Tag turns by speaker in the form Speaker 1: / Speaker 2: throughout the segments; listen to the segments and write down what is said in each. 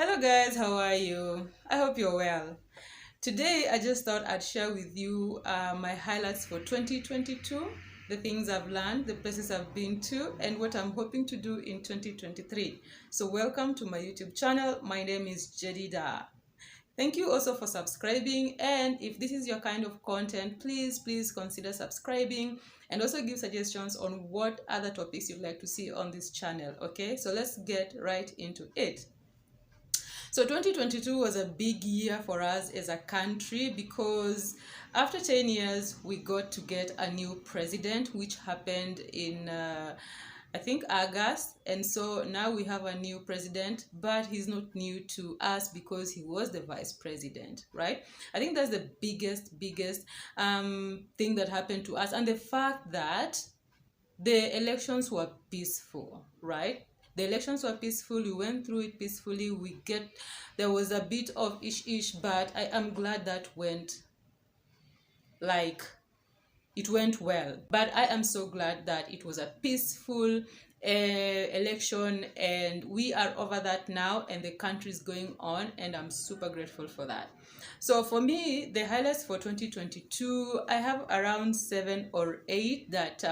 Speaker 1: Hello guys, how are you? I hope you're well. Today I just thought I'd share with you my highlights for 2022, the things I've learned, the places I've been to, and what I'm hoping to do in 2023. So welcome to my YouTube channel. My name is Jedida. Thank you also for subscribing, and if this is your kind of content, please consider subscribing and also give suggestions on what other topics you'd like to see on this channel. Okay, so let's get right into it. So 2022 was a big year for us as a country because after 10 years, we got to get a new president, which happened in, I think, August. And so now we have a new president, but he's not new to us because he was the vice president, right? I think that's the biggest thing that happened to us. And the fact that the elections were peaceful, right? The elections were peaceful. We went through it peacefully. There was a bit of ish, but I am glad that like it went well. But I am so glad that it was a peaceful election, and we are over that now, and the country is going on, and I'm super grateful for that. So for me, the highlights for 2022, I have around 7 or 8 that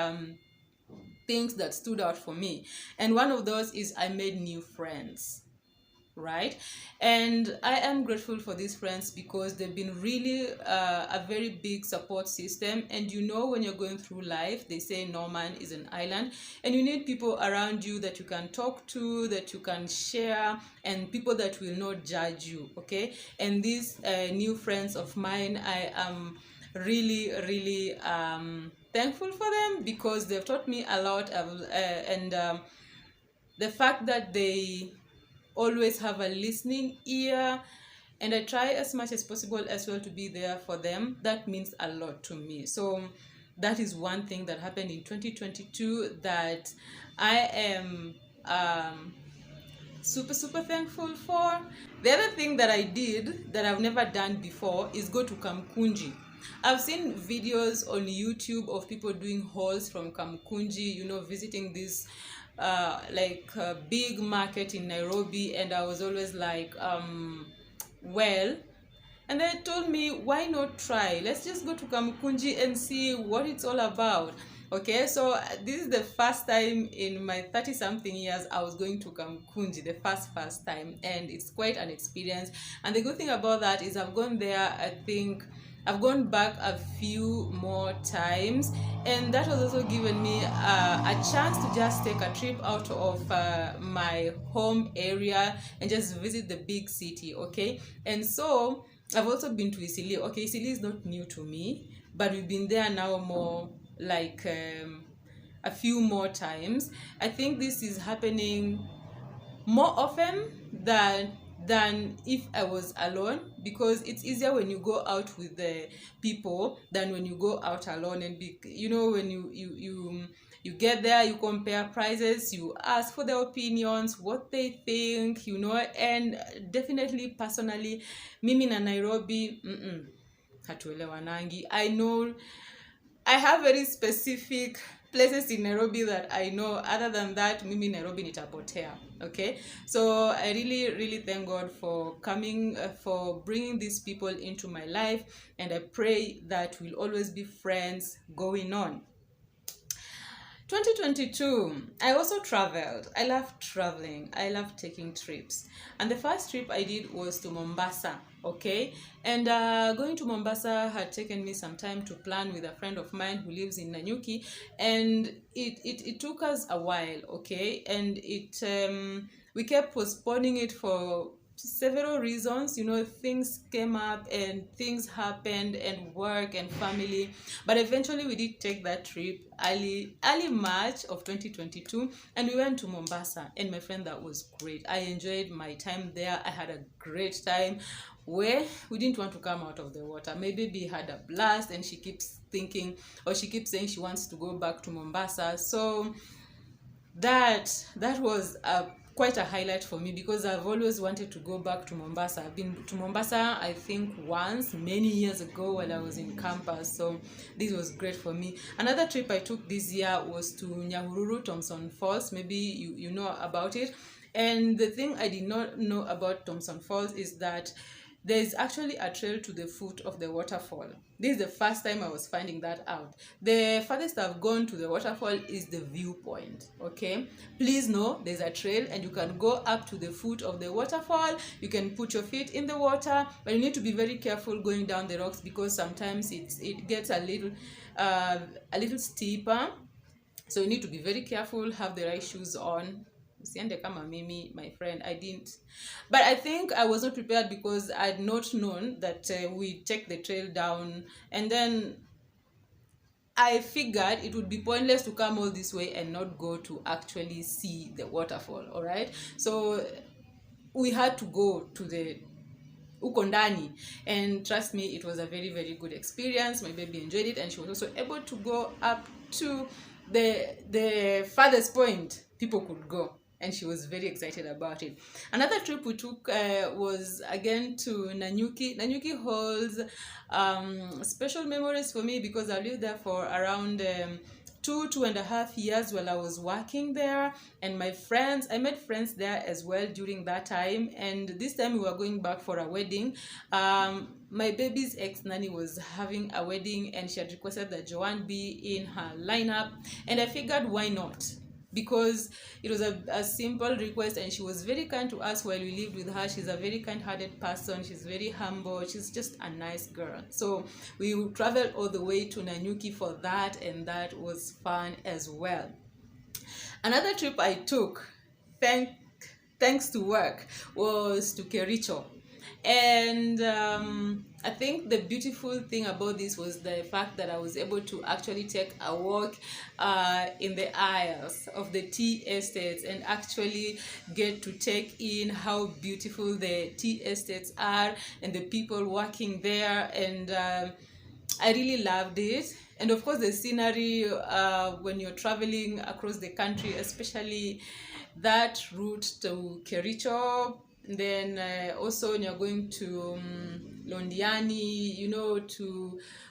Speaker 1: things that stood out for me, and one of those is I made new friends, right? And I am grateful for these friends because they've been really a very big support system. And when you're going through life, they say no man is an island, and you need people around you that you can talk to, that you can share, and people that will not judge you. Okay, and these new friends of mine, I am really thankful for them because they've taught me a lot and the fact that they always have a listening ear, and I try as much as possible as well to be there for them. That means a lot to me. So that is one thing that happened in 2022 that I am super thankful for. The other thing that I did that I've never done before is go to Kamkunji. I've seen videos on YouTube of people doing hauls from Kamkunji, visiting this big market in Nairobi, and I was always like, well, and they told me, why not try? Let's just go to Kamkunji and see what it's all about. Okay, so this is the first time in my 30-something years I was going to Kamkunji, the first time, and it's quite an experience. And the good thing about that is I've gone there, I think I've gone back a few more times, and that has also given me a chance to just take a trip out of my home area and just visit the big city. Okay, and so I've also been to Isili. Okay, Isili is not new to me, but we've been there now more like a few more times. I think this is happening more often than if I was alone, because it's easier when you go out with the people than when you go out alone. And when you get there, you compare prices, you ask for their opinions, what they think, and definitely personally, mimi na Nairobi hatuelewanangi. I know I have very specific places in Nairobi that I know. Other than that, mimi Nairobi nitapotea. Okay, so I really thank God for coming, for bringing these people into my life, and I pray that we'll always be friends going on. 2022, I also traveled. I love traveling. I love taking trips. And the first trip I did was to Mombasa, okay? And going to Mombasa had taken me some time to plan with a friend of mine who lives in Nanyuki. And it took us a while, okay? And we kept postponing it for several reasons. Things came up and things happened, and work and family, but eventually we did take that trip early March of 2022, and we went to Mombasa. And my friend, that was great. I enjoyed my time there. I had a great time where we didn't want to come out of the water. My baby had a blast, and she keeps saying she wants to go back to Mombasa. So that was quite a highlight for me, because I've always wanted to go back to Mombasa. I've been to Mombasa, I think, once many years ago when I was in campus. So this was great for me. Another trip I took this year was to Nyahururu Thompson Falls. Maybe you know about it. And the thing I did not know about Thompson Falls is that there is actually a trail to the foot of the waterfall. This is the first time I was finding that out. The farthest I've gone to the waterfall is the viewpoint. Okay, please know there's a trail and you can go up to the foot of the waterfall. You can put your feet in the water, but you need to be very careful going down the rocks because sometimes it gets a little steeper. So you need to be very careful, have the right shoes on. Usiende kama mimi, my friend, I didn't. But I think I was not prepared because I'd not known that we take the trail down, and then I figured it would be pointless to come all this way and not go to actually see the waterfall. All right, so we had to go to the Ukondani, and trust me, it was a very, very good experience. My baby enjoyed it, and she was also able to go up to the farthest point people could go, and she was very excited about it. Another trip we took was again to Nanyuki. Nanyuki holds special memories for me because I lived there for around 2.5 years while I was working there, and I made friends there as well during that time. And this time we were going back for a wedding. My baby's ex-nanny was having a wedding, and she had requested that Joanne be in her lineup, and I figured why not, because it was a simple request, and she was very kind to us while we lived with her. She's a very kind-hearted person. She's very humble. She's just a nice girl. So we traveled all the way to Nanyuki for that, and that was fun as well. Another trip I took, thanks to work, was to Kericho. And I think the beautiful thing about this was the fact that I was able to actually take a walk in the aisles of the tea estates and actually get to take in how beautiful the tea estates are and the people working there. And I really loved it. And of course the scenery when you're traveling across the country, especially that route to Kericho. Then also when you're going to Londiani,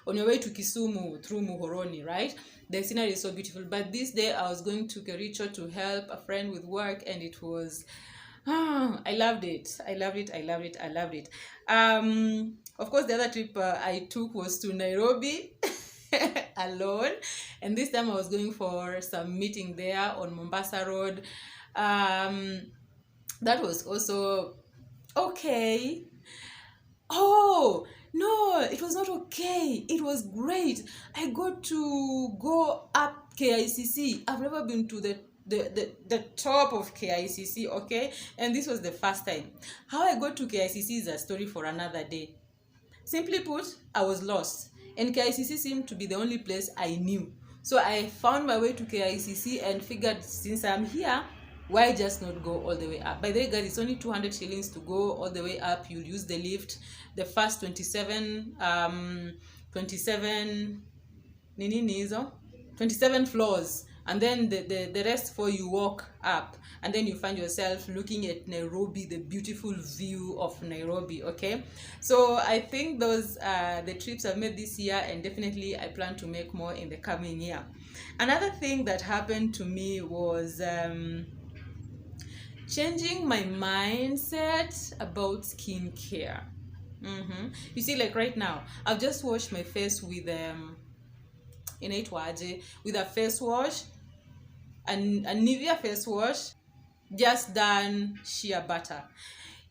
Speaker 1: on your way to Kisumu through Muhoroni, right? The scenery is so beautiful. But this day I was going to Kericho to help a friend with work, and it was, I loved it. Of course, the other trip I took was to Nairobi alone, and this time I was going for some meeting there on Mombasa Road. That was also okay. Oh no, it was not okay. It was great. I got to go up KICC. I've never been to the top of KICC, okay? And this was the first time. How I got to KICC is a story for another day. Simply put, I was lost, and KICC seemed to be the only place I knew. So I found my way to KICC and figured, since I'm here, why just not go all the way up? By the way, guys, it's only 200 shillings to go all the way up. You'll use the lift, the first 27 floors, and then the rest for you walk up, and then you find yourself looking at Nairobi, the beautiful view of Nairobi. Okay, so I think those are the trips I've made this year, and definitely I plan to make more in the coming year. Another thing that happened to me was changing my mindset about skincare. You see, like right now, I've just washed my face with with a face wash, and a Nivea face wash, just done shea butter.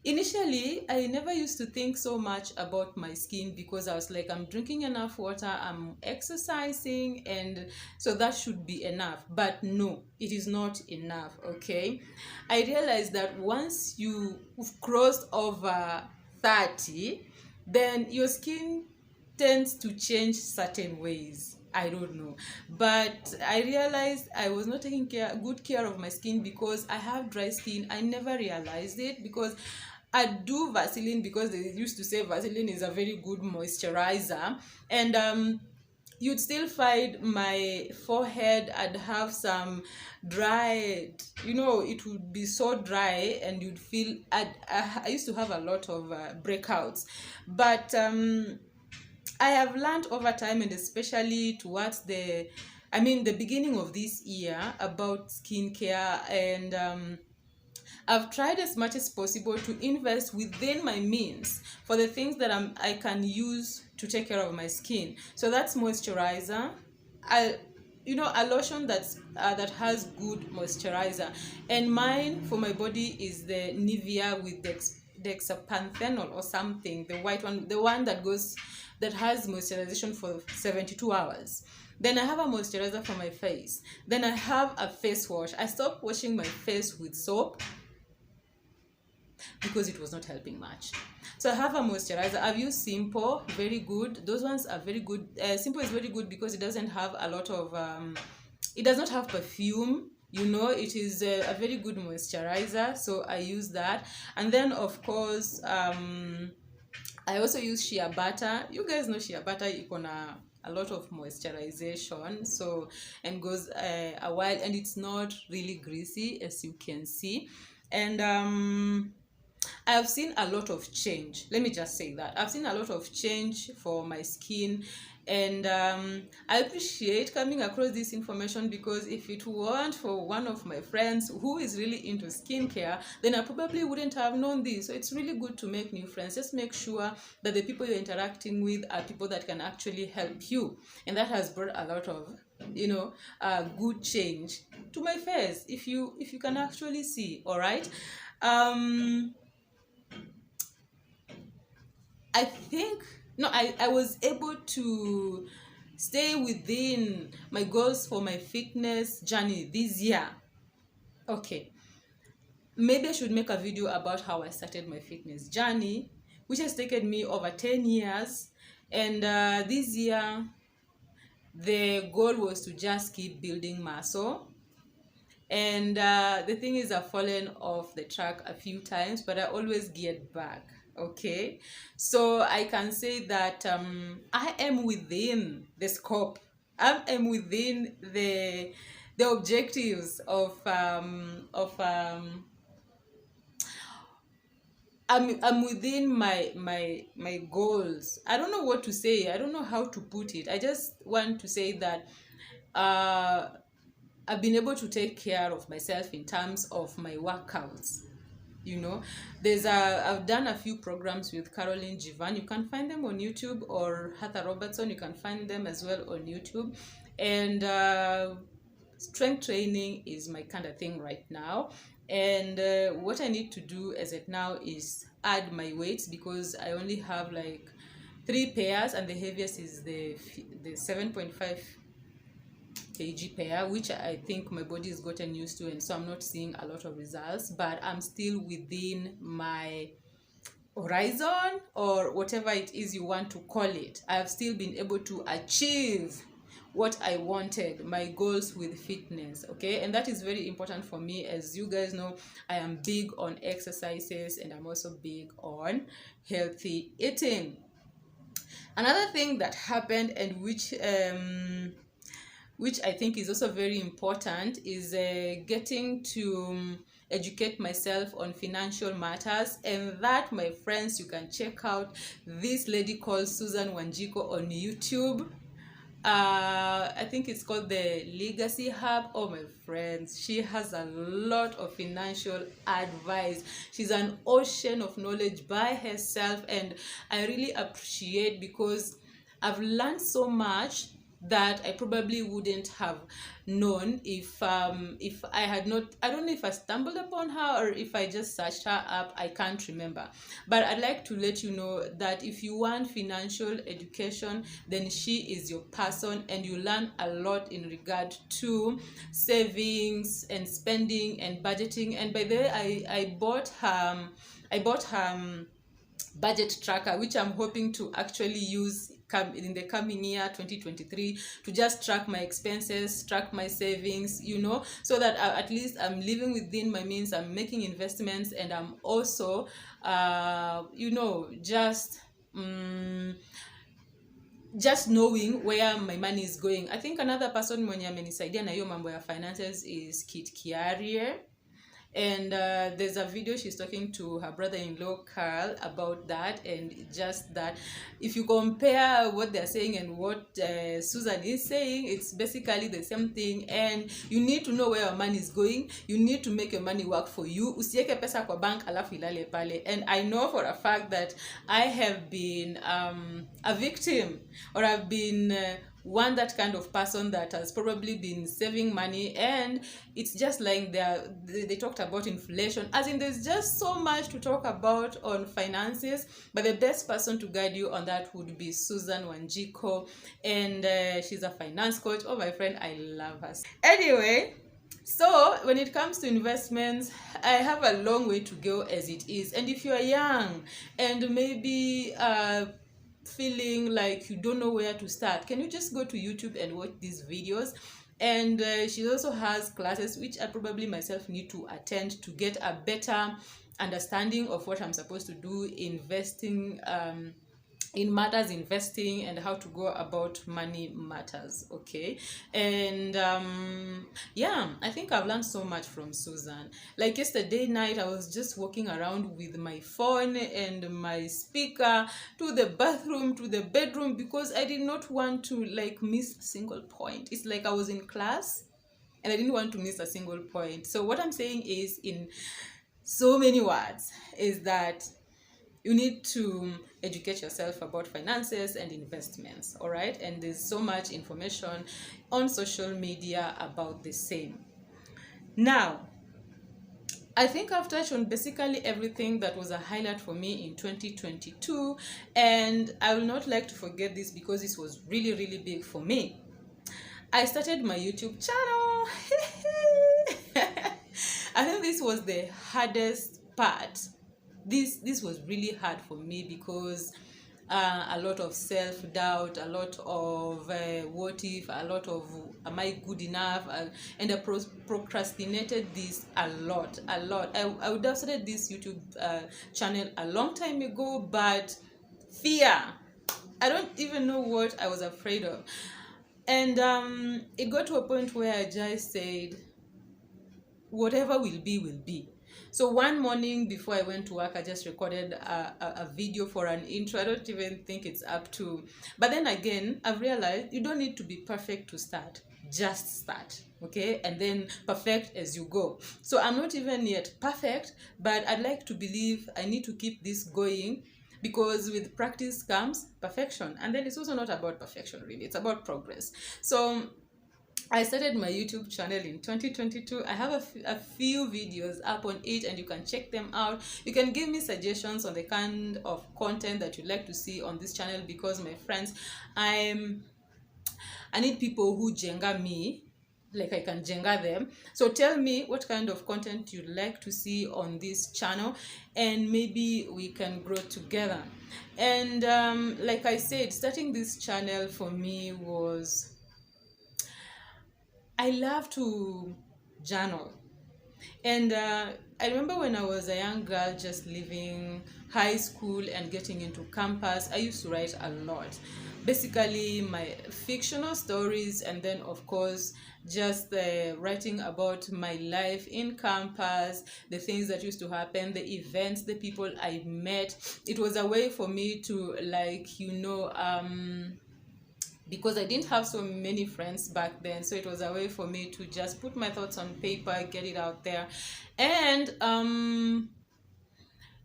Speaker 1: Initially, I never used to think so much about my skin because I was like, I'm drinking enough water, I'm exercising, and so that should be enough. But no, it is not enough, okay? I realized that once you've crossed over 30, then your skin tends to change certain ways. I don't know, but I realized I was not taking good care of my skin because I have dry skin. I never realized it because I do Vaseline, because they used to say Vaseline is a very good moisturizer, and you'd still find my forehead, I'd have some dried, it would be so dry, and you'd feel, I used to have a lot of breakouts, but I have learned over time, and especially towards the beginning of this year, about skincare, and I've tried as much as possible to invest within my means for the things that I can use to take care of my skin. So that's moisturizer. A lotion that has good moisturizer, and mine for my body is the Nivea with dexapanthenol or something, the white one, the one that has moisturization for 72 hours. Then I have a moisturizer for my face. Then I have a face wash. I stopped washing my face with soap because it was not helping much. So I have a moisturizer. I've used Simple, very good. Those ones are very good. Simple is very good because it doesn't have a lot of it does not have perfume. It is a very good moisturizer, so I use that. And then of course I also use shea butter. You guys know shea butter ikona a lot of moisturization, so, and goes a while, and it's not really greasy, as you can see. And I have seen a lot of change. Let me just say that I've seen a lot of change for my skin, and I appreciate coming across this information, because if it weren't for one of my friends who is really into skincare, then I probably wouldn't have known this. So it's really good to make new friends. Just make sure that the people you're interacting with are people that can actually help you, and that has brought a lot of good change to my face, if you can actually see. All right. I think, no, I was able to stay within my goals for my fitness journey this year. Okay, maybe I should make a video about how I started my fitness journey, which has taken me over 10 years. And this year, the goal was to just keep building muscle. And the thing is, I've fallen off the track a few times, but I always get back. Okay, so I can say that I am within the scope. I am within the objectives of I'm within my goals. I don't know what to say. I don't know how to put it. I just want to say that I've been able to take care of myself in terms of my workouts. I've done a few programs with Caroline Jivan. You can find them on YouTube, or Heather Robertson. You can find them as well on YouTube. And strength training is my kind of thing right now. And what I need to do as of now is add my weights, because I only have like 3 pairs, and the heaviest is the 7.5 kg pair, which I think my body has gotten used to, and so I'm not seeing a lot of results, but I'm still within my horizon, or whatever it is you want to call it. I have still been able to achieve what I wanted, my goals with fitness. Okay, and that is very important for me. As you guys know, I am big on exercises, and I'm also big on healthy eating. Another thing that happened, and which I think is also very important, is getting to educate myself on financial matters. And that, my friends, you can check out this lady called Susan Wanjiko on YouTube. I think it's called the Legacy Hub. Oh, my friends, she has a lot of financial advice. She's an ocean of knowledge by herself, and I really appreciate, because I've learned so much that I probably wouldn't have known if I had not. I don't know if I stumbled upon her or if I just searched her up. I can't remember. But I'd like to let you know that if you want financial education, then she is your person, and you learn a lot in regard to savings and spending and budgeting. And by the way, I bought her budget tracker, which I'm hoping to actually use in the coming year 2023, to just track my expenses, track my savings, so that at least I'm living within my means, I'm making investments, and I'm also just knowing where my money is going. I think another person mwenye amenisaidia na hiyo mambo ya finances is Kit Kiarie. And there's a video she's talking to her brother-in-law Carl about that, and just that if you compare what they're saying and what Susan is saying, it's basically the same thing. And you need to know where your money is going. You need to make your money work for you. Usieke pesa kwa bank alafu ilale pale. And I know for a fact that I have been a victim, or I've been one that kind of person that has probably been saving money, and it's just lying there. They talked about inflation, as in there's just so much to talk about on finances, but the best person to guide you on that would be Susan Wanjiko, and she's a finance coach. Oh, my friend, I love her. Anyway, so when it comes to investments, I have a long way to go as it is. And if you are young and maybe feeling like you don't know where to start, can you just go to YouTube and watch these videos? And she also has classes which I probably myself need to attend to get a better understanding of what I'm supposed to do investing, in matters investing, and how to go about money matters. Okay. And yeah, I think I've learned so much from Susan. Like yesterday night, I was just walking around with my phone and my speaker to the bathroom, to the bedroom, because I did not want to like miss a single point. It's like I was in class and I didn't want to miss a single point. So what I'm saying is, in so many words, is that you need to educate yourself about finances and investments, all right? And there's so much information on social media about the same. Now, I think I've touched on basically everything that was a highlight for me in 2022, and I will not like to forget this because this was really, really big for me. I started my YouTube channel. I think this was the hardest part. This was really hard for me because a lot of self-doubt, a lot of what if, a lot of am I good enough, and I procrastinated this a lot. I would have started this YouTube channel a long time ago, but fear, I don't even know what I was afraid of. And it got to a point where I just said, whatever will be, will be. So one morning before I went to work, I just recorded a video for an intro. I don't even think it's up to, but then again, I've realized you don't need to be perfect to start. Just start, okay? And then perfect as you go. So I'm not even yet perfect, but I'd like to believe I need to keep this going, because with practice comes perfection. And then it's also not about perfection, really. It's about progress. So I started my YouTube channel in 2022. I have a few videos up on it, and you can check them out. You can give me suggestions on the kind of content that you'd like to see on this channel, because my friends, I need people who jenga me, like I can jenga them. So tell me what kind of content you'd like to see on this channel, and maybe we can grow together. And like I said, starting this channel for me was, I love to journal. And I remember when I was a young girl just leaving high school and getting into campus, I used to write a lot. Basically, my fictional stories, and then, of course, just writing about my life in campus, the things that used to happen, the events, the people I met. It was a way for me to, like, because I didn't have so many friends back then, so it was a way for me to just put my thoughts on paper, get it out there. And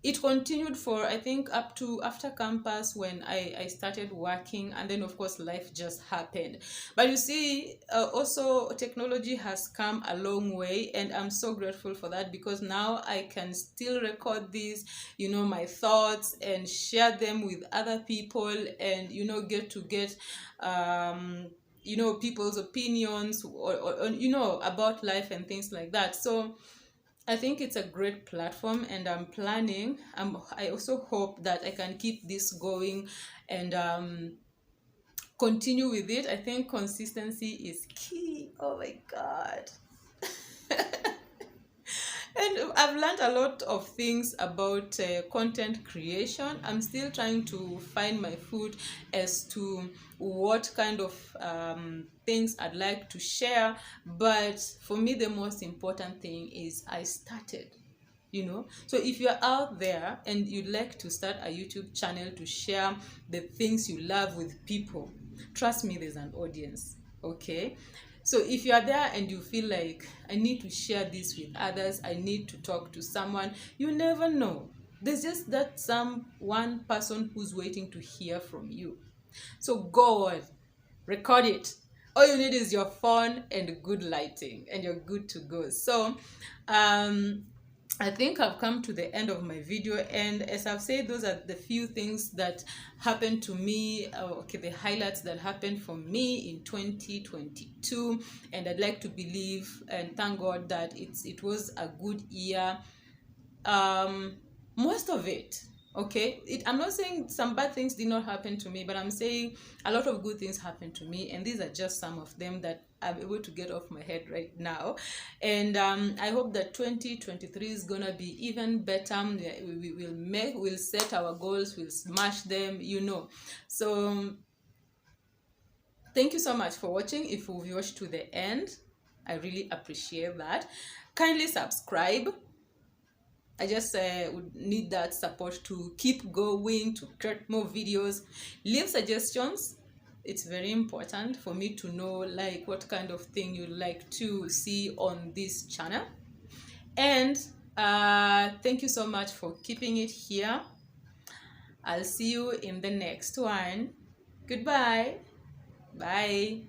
Speaker 1: it continued for, I think, up to after campus, when I started working, and then of course life just happened. But you see, also technology has come a long way, and I'm so grateful for that, because now I can still record these, my thoughts, and share them with other people, and get people's opinions, or about life and things like that. So I think it's a great platform, and I'm planning. I also hope that I can keep this going and continue with it. I think consistency is key. Oh my God. And I've learned a lot of things about content creation. I'm still trying to find my foot as to what kind of things I'd like to share. But for me, the most important thing is I started. So if you're out there and you'd like to start a YouTube channel to share the things you love with people, trust me, there's an audience. Okay, so if you are there and you feel like, I need to share this with others, I need to talk to someone, you never know, there's just that one person who's waiting to hear from you. So go on, record it. All you need is your phone and good lighting, and you're good to go. So I think I've come to the end of my video, and as I've said, those are the few things that happened to me, the highlights that happened for me in 2022, and I'd like to believe and thank God that it was a good year. Most of it, okay, I'm not saying some bad things did not happen to me, but I'm saying a lot of good things happened to me, and these are just some of them that I'm able to get off my head right now. And I hope that 2023 is gonna be even better. We'll set our goals, we'll smash them, so thank you so much for watching. If you've watched to the end, I really appreciate that. Kindly subscribe. I just would need that support to keep going, to create more videos. Leave suggestions. It's very important for me to know like what kind of thing you'd like to see on this channel. And thank you so much for keeping it here. I'll see you in the next one. Goodbye. Bye.